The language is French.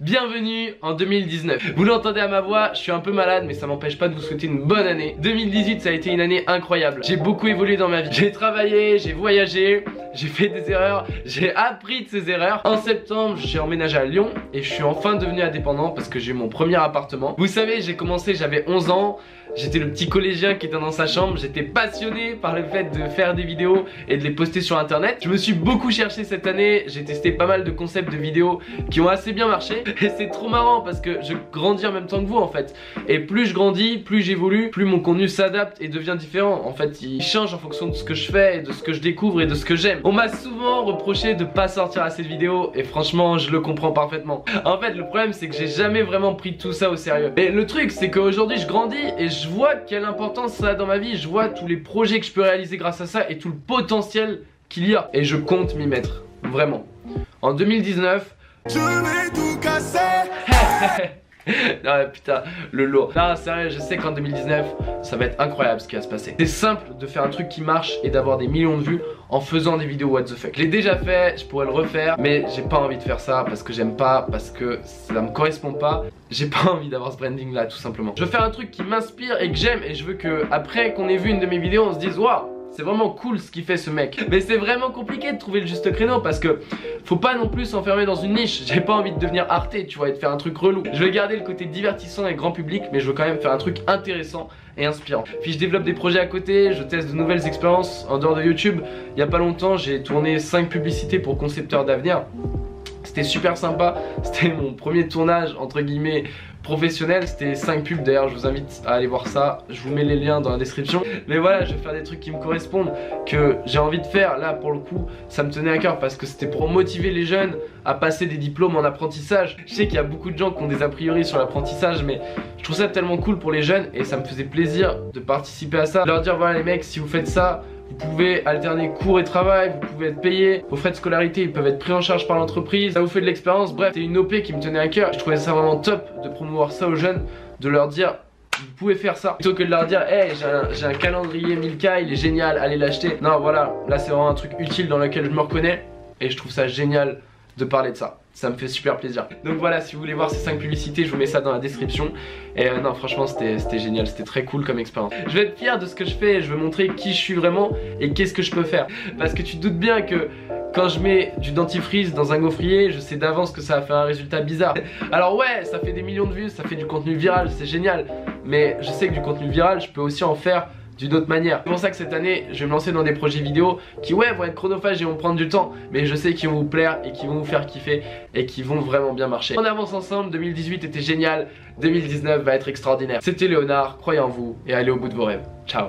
Bienvenue en 2019. Vous l'entendez à ma voix, je suis un peu malade mais ça m'empêche pas de vous souhaiter une bonne année. 2018 ça a été une année incroyable. J'ai beaucoup évolué dans ma vie. J'ai travaillé, j'ai voyagé, j'ai fait des erreurs, j'ai appris de ces erreurs. En septembre j'ai emménagé à Lyon et je suis enfin devenu indépendant parce que j'ai eu mon premier appartement. Vous savez, j'ai commencé, j'avais 11 ans. J'étais le petit collégien qui était dans sa chambre. J'étais passionné par le fait de faire des vidéos et de les poster sur internet. Je me suis beaucoup cherché cette année. J'ai testé pas mal de concepts de vidéos qui ont assez bien marché. Et c'est trop marrant parce que je grandis en même temps que vous en fait. Et plus je grandis, plus j'évolue, plus mon contenu s'adapte et devient différent. En fait, il change en fonction de ce que je fais, et de ce que je découvre et de ce que j'aime. On m'a souvent reproché de pas sortir assez de vidéos et franchement, je le comprends parfaitement. En fait, le problème c'est que j'ai jamais vraiment pris tout ça au sérieux. Et le truc c'est qu'aujourd'hui je grandis et je vois quelle importance ça a dans ma vie. Je vois tous les projets que je peux réaliser grâce à ça et tout le potentiel qu'il y a. Et je compte m'y mettre, vraiment. En 2019, je vais tout casser. Non putain, le lourd. Non sérieux, je sais qu'en 2019 ça va être incroyable ce qui va se passer. C'est simple de faire un truc qui marche et d'avoir des millions de vues en faisant des vidéos what the fuck. Je l'ai déjà fait, je pourrais le refaire, mais j'ai pas envie de faire ça parce que j'aime pas, parce que ça me correspond pas. J'ai pas envie d'avoir ce branding là tout simplement. Je veux faire un truc qui m'inspire et que j'aime, et je veux que après qu'on ait vu une de mes vidéos on se dise waouh, c'est vraiment cool ce qu'il fait ce mec. Mais c'est vraiment compliqué de trouver le juste créneau parce que faut pas non plus s'enfermer dans une niche. J'ai pas envie de devenir Arte, tu vois, et de faire un truc relou. Je veux garder le côté divertissant et grand public, mais je veux quand même faire un truc intéressant et inspirant. Puis je développe des projets à côté, je teste de nouvelles expériences en dehors de YouTube. Il y a pas longtemps j'ai tourné 5 publicités pour Concepteurs d'avenir. C'était super sympa, c'était mon premier tournage entre guillemets professionnel, c'était 5 pubs d'ailleurs, je vous invite à aller voir ça, je vous mets les liens dans la description. Mais voilà, je vais faire des trucs qui me correspondent, que j'ai envie de faire. Là pour le coup, ça me tenait à cœur parce que c'était pour motiver les jeunes à passer des diplômes en apprentissage. Je sais qu'il y a beaucoup de gens qui ont des a priori sur l'apprentissage, mais je trouve ça tellement cool pour les jeunes et ça me faisait plaisir de participer à ça. De leur dire voilà les mecs, si vous faites ça, vous pouvez alterner cours et travail, vous pouvez être payé, vos frais de scolarité ils peuvent être pris en charge par l'entreprise, ça vous fait de l'expérience. Bref, c'était une OP qui me tenait à cœur. Je trouvais ça vraiment top de promouvoir ça aux jeunes, de leur dire vous pouvez faire ça, plutôt que de leur dire hey j'ai un calendrier 1000K, il est génial, allez l'acheter. Non voilà, là c'est vraiment un truc utile dans lequel je me reconnais et je trouve ça génial de parler de ça. Ça me fait super plaisir. Donc voilà, si vous voulez voir ces 5 publicités, je vous mets ça dans la description. Et non franchement c'était génial, c'était très cool comme expérience. Je vais être fier de ce que je fais, je veux montrer qui je suis vraiment et qu'est-ce que je peux faire. Parce que tu te doutes bien que quand je mets du dentifrice dans un gaufrier, je sais d'avance que ça va faire un résultat bizarre. Alors ouais, ça fait des millions de vues, ça fait du contenu viral, c'est génial. Mais je sais que du contenu viral, je peux aussi en faire d'une autre manière. C'est pour ça que cette année je vais me lancer dans des projets vidéo qui ouais vont être chronophages et vont prendre du temps, mais je sais qu'ils vont vous plaire et qu'ils vont vous faire kiffer et qui vont vraiment bien marcher. On avance ensemble, 2018 était génial, 2019 va être extraordinaire. C'était Léonard, croyez en vous et allez au bout de vos rêves. Ciao.